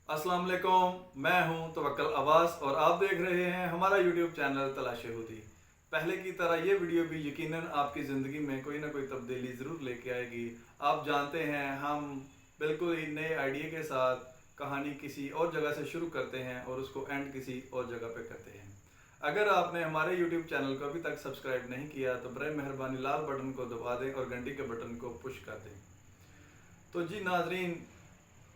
अस्सलाम वालेकुम, मैं हूं तवक्कल अब्बास और आप देख रहे हैं हमारा यूट्यूब चैनल तलाश यहूदी। पहले की तरह ये वीडियो भी यकीनन आपकी ज़िंदगी में कोई ना कोई तब्दीली ज़रूर लेके आएगी। आप जानते हैं हम बिल्कुल ही नए आइडिया के साथ कहानी किसी और जगह से शुरू करते हैं और उसको एंड किसी और जगह पे करते हैं। अगर आपने हमारे यूट्यूब चैनल को अभी तक सब्सक्राइब नहीं किया तो बराए मेहरबानी लाल बटन को दबा दें और घंटी के बटन को पुश कर दें। तो जी नाजरीन,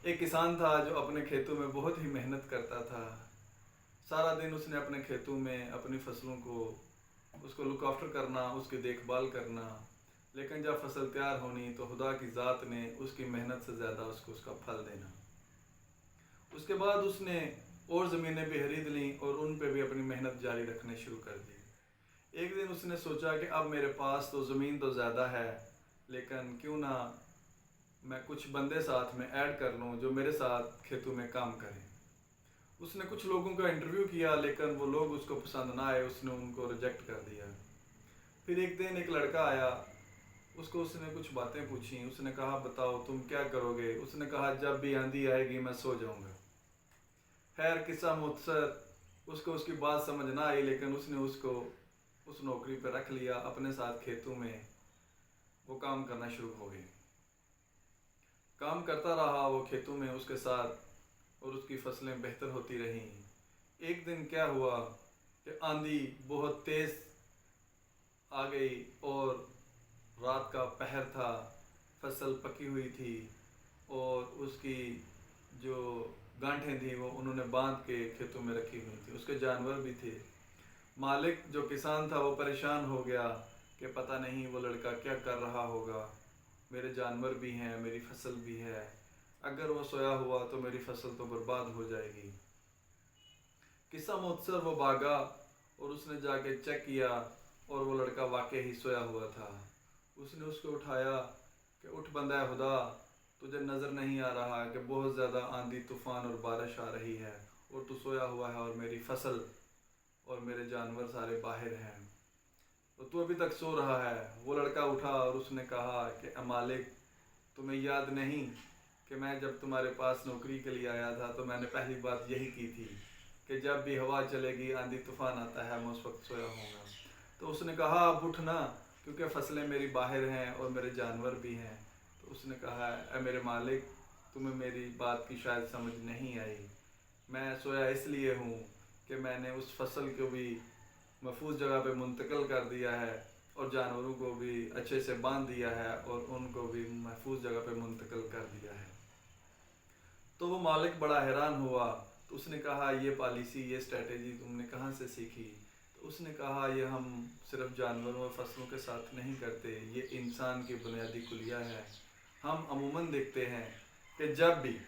एक किसान था जो अपने खेतों में बहुत ही मेहनत करता था। सारा दिन उसने अपने खेतों में अपनी फसलों को उसको लुक आफ्टर करना, उसकी देखभाल करना। लेकिन जब फसल तैयार होनी तो खुदा की ज़ात ने उसकी मेहनत से ज़्यादा उसको उसका फल देना। उसके बाद उसने और ज़मीनें भी खरीद लीं और उन पे भी अपनी मेहनत जारी रखने शुरू कर दी। एक दिन उसने सोचा कि अब मेरे पास तो ज़मीन तो ज़्यादा है, लेकिन क्यों ना मैं कुछ बंदे साथ में ऐड कर लूँ जो मेरे साथ खेतों में काम करें। उसने कुछ लोगों का इंटरव्यू किया, लेकिन वो लोग उसको पसंद ना आए, उसने उनको रिजेक्ट कर दिया। फिर एक दिन एक लड़का आया, उसको उसने कुछ बातें पूछी। उसने कहा बताओ तुम क्या करोगे? उसने कहा जब भी आंधी आएगी मैं सो जाऊंगा। खैर किस्सा मुख्तसर, उसको उसकी बात समझ ना आई, लेकिन उसने उसको उस नौकरी पर रख लिया। अपने साथ खेतों में वो काम करना शुरू हो गए। काम करता रहा वो खेतों में उसके साथ और उसकी फसलें बेहतर होती रहीं। एक दिन क्या हुआ कि आंधी बहुत तेज़ आ गई और रात का पहर था। फसल पकी हुई थी और उसकी जो गांठें थी वो उन्होंने बांध के खेतों में रखी हुई थी। उसके जानवर भी थे। मालिक जो किसान था वो परेशान हो गया कि पता नहीं वो लड़का क्या कर रहा होगा। मेरे जानवर भी हैं, मेरी फसल भी है, अगर वो सोया हुआ तो मेरी फसल तो बर्बाद हो जाएगी। किस्सा मुख्तसर, वो भागा और उसने जाके चेक किया और वो लड़का वाकई ही सोया हुआ था। उसने उसको उठाया कि उठ बंदा खुदा, तुझे नज़र नहीं आ रहा कि बहुत ज़्यादा आंधी तूफ़ान और बारिश आ रही है और तू सोया हुआ है और मेरी फसल और मेरे जानवर सारे बाहर हैं, तो तू अभी तक सो रहा है। वो लड़का उठा और उसने कहा कि मालिक, तुम्हें याद नहीं कि मैं जब तुम्हारे पास नौकरी के लिए आया था तो मैंने पहली बात यही की थी कि जब भी हवा चलेगी, आंधी तूफान आता है, मैं उस वक्त सोया होऊंगा। तो उसने कहा अब उठ ना, क्योंकि फसलें मेरी बाहर हैं और मेरे जानवर भी हैं। तो उसने कहा ए मेरे मालिक, तुम्हें मेरी बात की शायद समझ नहीं आई। मैं सोया इसलिए हूँ कि मैंने उस फसल को भी महफूज जगह पे मुंतकिल कर दिया है और जानवरों को भी अच्छे से बांध दिया है और उनको भी महफूज जगह पे मुंतकिल कर दिया है। तो वो मालिक बड़ा हैरान हुआ। तो उसने कहा ये पॉलिसी, ये स्ट्रेटेजी तुमने कहाँ से सीखी? तो उसने कहा ये हम सिर्फ जानवरों और फसलों के साथ नहीं करते, ये इंसान की बुनियादी कुलिया है। हम अमूमन देखते हैं कि जब भी,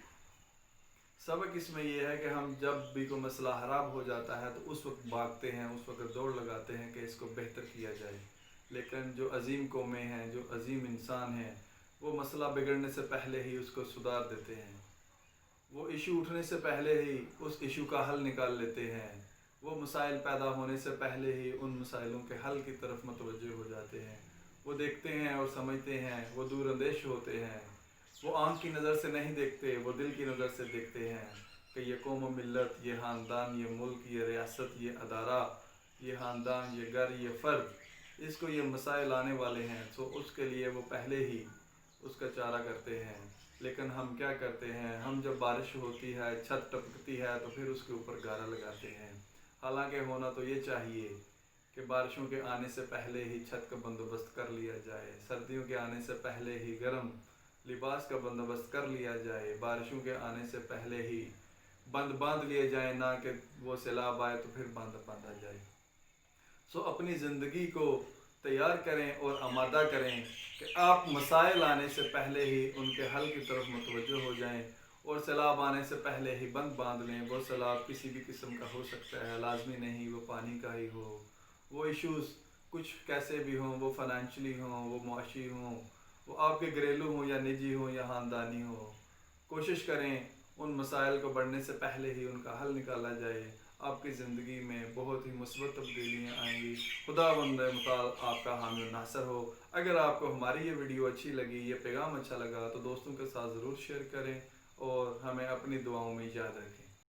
सबक इसमें यह है कि हम जब भी कोई मसला ख़राब हो जाता है तो उस वक्त भागते हैं, उस वक्त दौड़ लगाते हैं कि इसको बेहतर किया जाए। लेकिन जो अजीम कौमें हैं, जो अजीम इंसान हैं, वो मसला बिगड़ने से पहले ही उसको सुधार देते हैं। वो इशू उठने से पहले ही उस इशू का हल निकाल लेते हैं। वो मसाइल पैदा होने से पहले ही उन मसाइलों के हल की तरफ मतवज्जो हो जाते हैं। वो देखते हैं और समझते हैं, वो दूर अंदेश होते हैं। वो आँख की नज़र से नहीं देखते, वो दिल की नज़र से देखते हैं कि ये कौम मिलत, ये ख़ानदान, ये मुल्क, ये रियासत, ये अदारा, ये ख़ानदान, ये घर, ये फ़र्द, इसको ये मसाइल आने वाले हैं। तो उसके लिए वो पहले ही उसका चारा करते हैं। लेकिन हम क्या करते हैं, हम जब बारिश होती है, छत टपकती है, तो फिर उसके ऊपर गारा लगाते हैं। हालांकि होना तो ये चाहिए कि बारिशों के आने से पहले ही छत का बंदोबस्त कर लिया जाए, सर्दियों के आने से पहले ही गर्म लिबास का बंदोबस्त कर लिया जाए, बारिशों के आने से पहले ही बंद बांध लिए जाए, ना कि वो सैलाब आए तो फिर बंद बांधा जाए। सो अपनी ज़िंदगी को तैयार करें और आमादा करें कि आप मसाइल आने से पहले ही उनके हल की तरफ मुतवज्जो हो जाएं और सैलाब आने से पहले ही बंद बांध लें। वो सैलाब किसी भी किस्म का हो सकता है, लाजमी नहीं वो पानी का ही हो। वो इश्यूज़ कुछ कैसे भी हों, वो फाइनेंशली हों, वो मुआशी हों, वो आपके घरेलू हों या निजी हों या ख़ानदानी हो। कोशिश करें उन मसाइल को बढ़ने से पहले ही उनका हल निकाला जाए। आपकी ज़िंदगी में बहुत ही मुस्बत तब्दीलियाँ आएंगी। खुदावंद मुताल आपका हामी नासर हो। अगर आपको हमारी ये वीडियो अच्छी लगी, ये पैगाम अच्छा लगा, तो दोस्तों के साथ ज़रूर शेयर करें اور ہمیں اپنی دعاؤں میں یاد رکھیں۔